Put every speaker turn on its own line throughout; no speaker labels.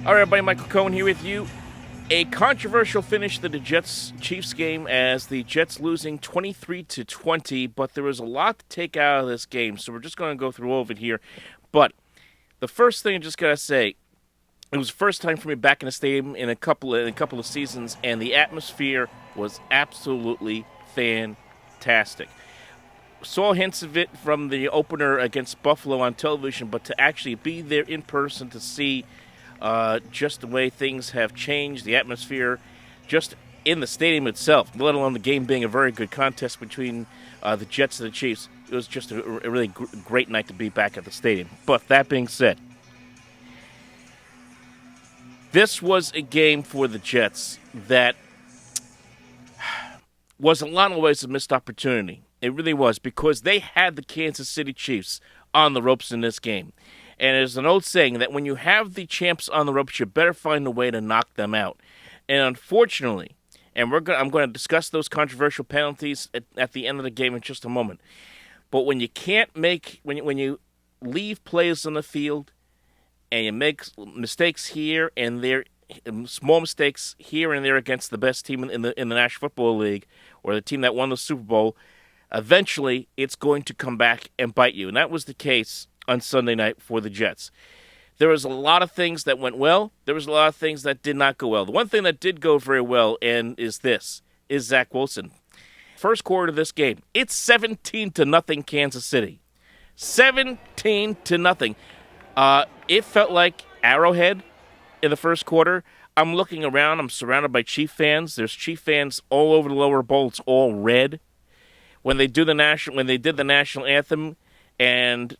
All right, everybody, Michael Cohen here with you. A controversial finish to the Jets-Chiefs game as the Jets losing 23-20, but there was a lot to take out of this game, so we're just going to go through all of it here. But the first thing I just got to say, it was the first time for me back in the stadium in a couple of seasons, and the atmosphere was absolutely fantastic. Saw hints of it from the opener against Buffalo on television, but to actually be there in person to see just the way things have changed, the atmosphere, just in the stadium itself, let alone the game being a very good contest between the Jets and the Chiefs. It was just a really great night to be back at the stadium. But that being said, this was a game for the Jets that was in a lot of ways a missed opportunity. It really was, because they had the Kansas City Chiefs on the ropes in this game. And there's an old saying that when you have the champs on the ropes, you better find a way to knock them out. And unfortunately, and I'm going to discuss those controversial penalties at the end of the game in just a moment. But when you can't when you leave plays on the field and you make mistakes here and there, small mistakes here and there against the best team in the National Football League or the team that won the Super Bowl, eventually it's going to come back and bite you. And that was the case on Sunday night for the Jets. There was a lot of things that went well. There was a lot of things that did not go well. The one thing that did go very well is Zach Wilson. First quarter of this game, it's 17-0 Kansas City. 17-0. It felt like Arrowhead in the first quarter. I'm looking around. I'm surrounded by Chief fans. There's Chief fans all over the lower bowl. It's all red. When they did the national anthem, and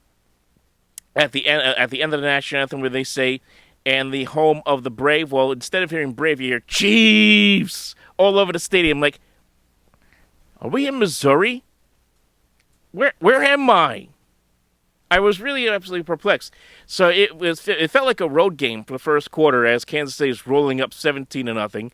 at the end of the national anthem where they say, "And the home of the brave," well, instead of hearing brave, you hear Chiefs all over the stadium. Like, are we in Missouri? Where am I? I was really absolutely perplexed. So it felt like a road game for the first quarter as Kansas City is rolling up 17-0.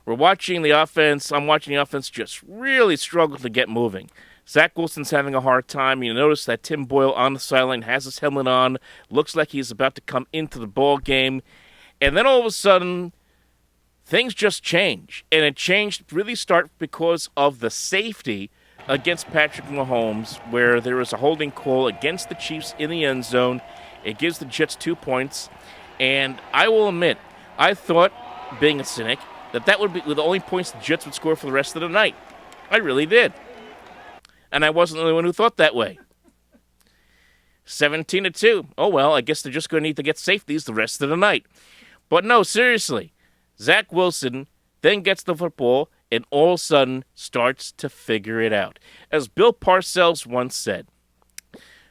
We're watching the offense. I'm watching the offense just really struggle to get moving. Zach Wilson's having a hard time. You notice that Tim Boyle on the sideline has his helmet on. Looks like he's about to come into the ball game. And then all of a sudden, things just change. And it changed really because of the safety against Patrick Mahomes, where there was a holding call against the Chiefs in the end zone. It gives the Jets 2 points. And I will admit, I thought, being a cynic, that would be the only points the Jets would score for the rest of the night. I really did. And I wasn't the only one who thought that way. 17-2. Oh, well, I guess they're just going to need to get safeties the rest of the night. But no, seriously. Zach Wilson then gets the football and all of a sudden starts to figure it out. As Bill Parcells once said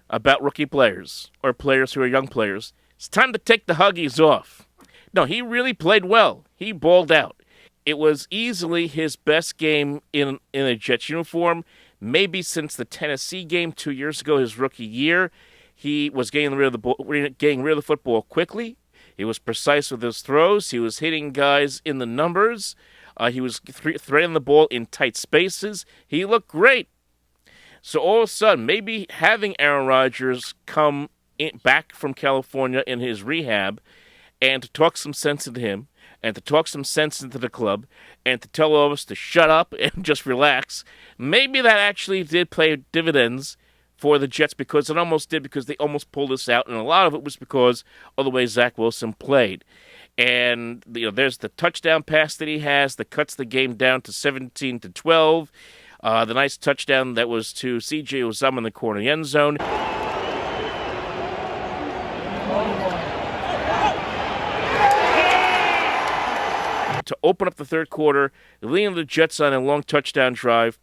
about rookie players, or players who are young players, it's time to take the Huggies off. No, he really played well. He balled out. It was easily his best game in a Jets uniform. Maybe since the Tennessee game 2 years ago, his rookie year. He was getting rid of the football quickly. He was precise with his throws. He was hitting guys in the numbers. He was threading the ball in tight spaces. He looked great. So all of a sudden, maybe having Aaron Rodgers come back from California in his rehab and to talk some sense into him, and to talk some sense into the club, and to tell all of us to shut up and just relax, maybe that actually did pay dividends for the Jets, because it almost did, because they almost pulled this out, and a lot of it was because of the way Zach Wilson played. And there's the touchdown pass that he has that cuts the game down to 17-12. The nice touchdown that was to C.J. Uzomah in the corner of the end zone. to open up the third quarter, leading the Jets on a long touchdown drive,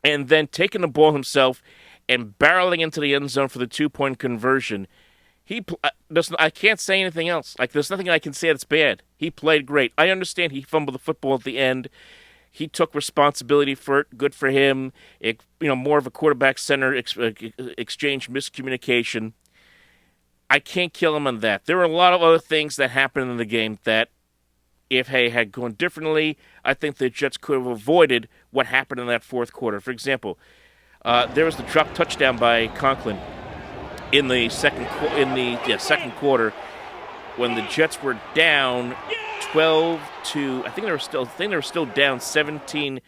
and then taking the ball himself and barreling into the end zone for the 2-point conversion. I can't say anything else. Like, there's nothing I can say that's bad. He played great. I understand he fumbled the football at the end. He took responsibility for it. Good for him. More of a quarterback-center exchange miscommunication. I can't kill him on that. There were a lot of other things that happened in the game that, if Hay had gone differently, I think the Jets could have avoided what happened in that fourth quarter. For example, there was the drop touchdown by Conklin in the second quarter when the Jets were down 12 to, I think they were still down 17-2.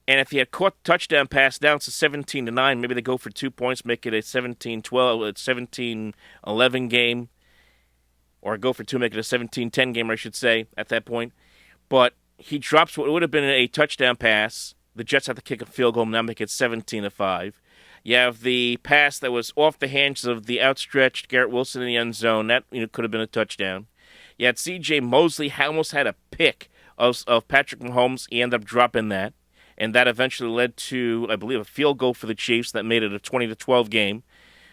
And if he had caught the touchdown pass down to 17-9, maybe they go for 2 points, make it a 17-12, 17-11 game, or go for two, make it a 17-10 game, I should say, at that point. But he drops what would have been a touchdown pass. The Jets have to kick a field goal, now make it 17-5. You have the pass that was off the hands of the outstretched Garrett Wilson in the end zone. That could have been a touchdown. You had C.J. Mosley almost had a pick of Patrick Mahomes. He ended up dropping that. And that eventually led to, I believe, a field goal for the Chiefs that made it a 20-12 game.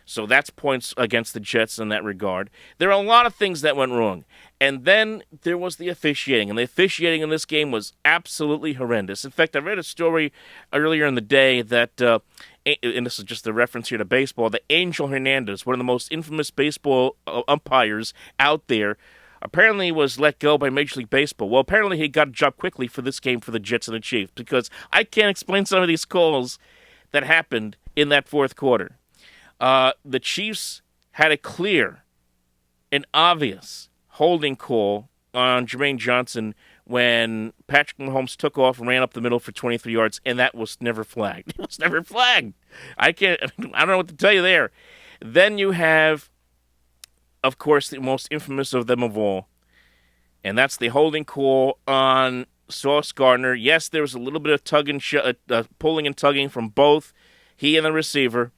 So that's points against the Jets in that regard. There are a lot of things that went wrong. And then there was the officiating. And the officiating in this game was absolutely horrendous. In fact, I read a story earlier in the day that, and this is just a reference here to baseball, that Angel Hernandez, one of the most infamous baseball umpires out there, apparently was let go by Major League Baseball. Well, apparently he got a job quickly for this game for the Jets and the Chiefs, because I can't explain some of these calls that happened in that fourth quarter. The Chiefs had a clear and obvious holding call on Jermaine Johnson when Patrick Mahomes took off and ran up the middle for 23 yards, and that was never flagged. It was never flagged. I don't know what to tell you there. Then you have, of course, the most infamous of them of all, and that's the holding call on Sauce Gardner. Yes, there was a little bit of pulling and tugging from both he and the receiver,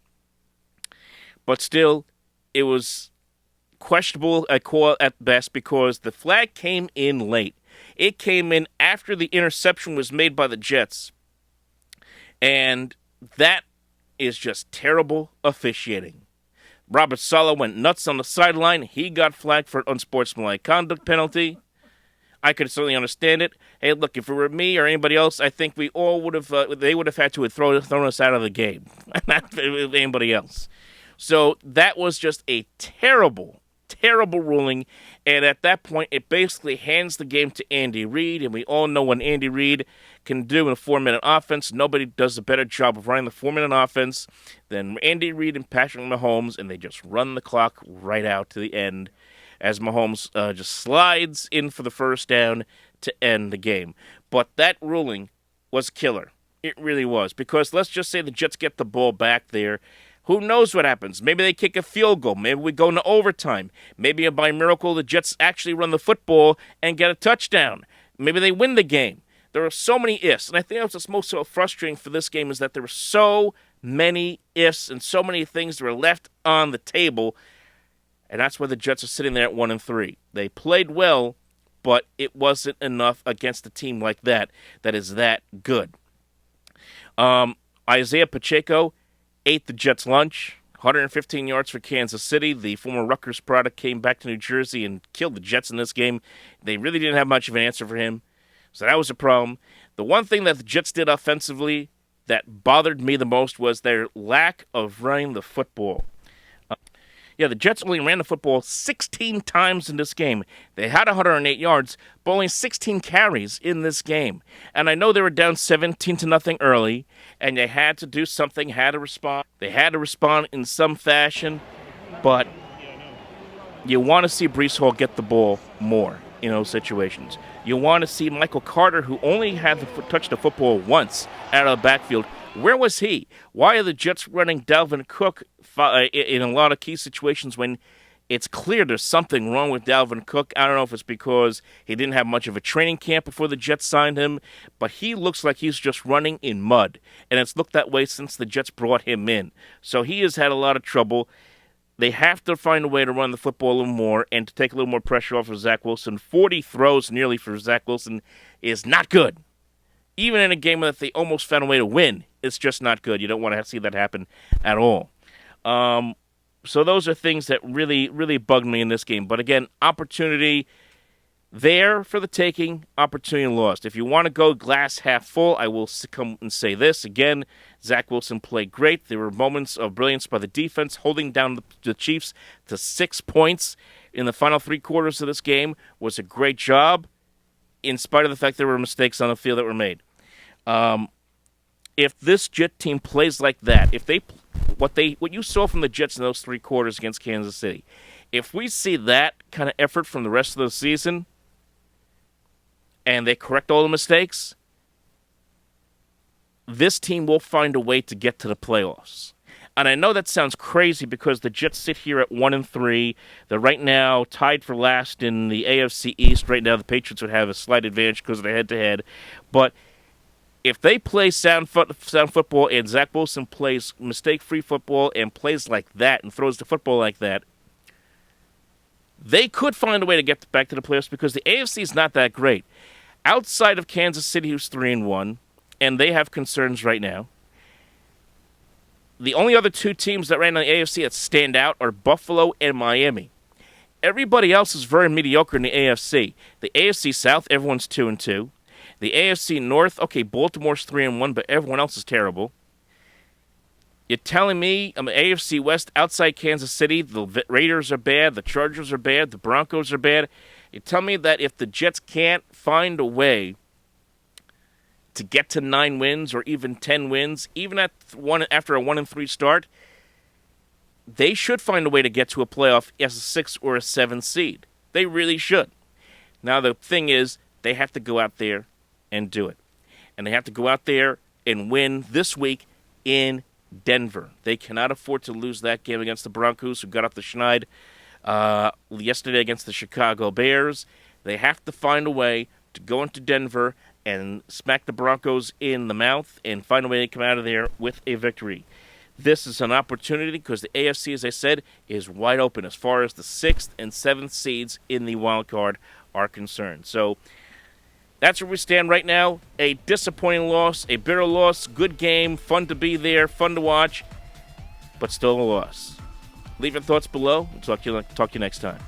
but still, it was questionable a call at best because the flag came in late. It came in after the interception was made by the Jets, and that is just terrible officiating. Robert Saleh went nuts on the sideline. He got flagged for an unsportsmanlike conduct penalty. I could certainly understand it. Hey, look, if it were me or anybody else, I think we all would have. They would have had to have thrown us out of the game, not anybody else. So that was just a terrible, terrible ruling. And at that point, it basically hands the game to Andy Reid. And we all know what Andy Reid can do in a 4-minute offense. Nobody does a better job of running the 4-minute offense than Andy Reid and Patrick Mahomes. And they just run the clock right out to the end as Mahomes just slides in for the first down to end the game. But that ruling was killer. It really was. Because let's just say the Jets get the ball back there. Who knows what happens? Maybe they kick a field goal. Maybe we go into overtime. Maybe by miracle the Jets actually run the football and get a touchdown. Maybe they win the game. There are so many ifs. And I think that's what's most so frustrating for this game is that there were so many ifs and so many things that were left on the table. And that's why the Jets are sitting there at 1-3. They played well, but it wasn't enough against a team like that is that good. Isaiah Pacheco ate the Jets' lunch, 115 yards for Kansas City. The former Rutgers product came back to New Jersey and killed the Jets in this game. They really didn't have much of an answer for him, so that was a problem. The one thing that the Jets did offensively that bothered me the most was their lack of running the football. The Jets only ran the football 16 times in this game. They had 108 yards, but only 16 carries in this game. And I know they were down 17-0 early, and they had to do something, had to respond. They had to respond in some fashion, but you want to see Breece Hall get the ball more in those situations. You want to see Michael Carter, who only had to touch the football once out of the backfield. Where was he? Why are the Jets running Dalvin Cook in a lot of key situations when it's clear there's something wrong with Dalvin Cook? I don't know if it's because he didn't have much of a training camp before the Jets signed him, but he looks like he's just running in mud, and it's looked that way since the Jets brought him in. So he has had a lot of trouble. They have to find a way to run the football a little more and to take a little more pressure off of Zach Wilson. 40 throws nearly for Zach Wilson is not good. Even in a game that they almost found a way to win, it's just not good. You don't want to see that happen at all. So those are things that really, really bugged me in this game. But again, opportunity there for the taking, opportunity lost. If you want to go glass half full, I will come and say this. Again, Zach Wilson played great. There were moments of brilliance by the defense, holding down the Chiefs to 6 points in the final 3 quarters of this game was a great job, in spite of the fact there were mistakes on the field that were made. If this Jet team plays like that, what you saw from the Jets in those 3 quarters against Kansas City, if we see that kind of effort from the rest of the season, and they correct all the mistakes, this team will find a way to get to the playoffs. And I know that sounds crazy because the Jets sit here at 1-3. They're right now tied for last in the AFC East. Right now, the Patriots would have a slight advantage because of the head-to-head. But if they play sound football and Zach Wilson plays mistake-free football and plays like that and throws the football like that, they could find a way to get back to the playoffs because the AFC is not that great. Outside of Kansas City, who's 3-1, and they have concerns right now, the only other 2 teams that right now in the AFC that stand out are Buffalo and Miami. Everybody else is very mediocre in the AFC. The AFC South, everyone's 2-2. The AFC North, okay, Baltimore's 3-1, but everyone else is terrible. You're telling me, AFC West, outside Kansas City, the Raiders are bad, the Chargers are bad, the Broncos are bad. You tell me that if the Jets can't find a way to get to 9 wins or even 10 wins, even after a 1-3 start, they should find a way to get to a playoff as a 6 or a 7 seed. They really should. Now, the thing is, they have to go out there and do it. And they have to go out there and win this week in Denver. They cannot afford to lose that game against the Broncos, who got off the schneid yesterday against the Chicago Bears. They have to find a way to go into Denver and smack the Broncos in the mouth and find a way to come out of there with a victory. This is an opportunity because the AFC, as I said, is wide open as far as the 6th and 7th seeds in the wild card are concerned. So that's where we stand right now. A disappointing loss, a bitter loss, good game, fun to be there, fun to watch, but still a loss. Leave your thoughts below. We'll talk to you next time.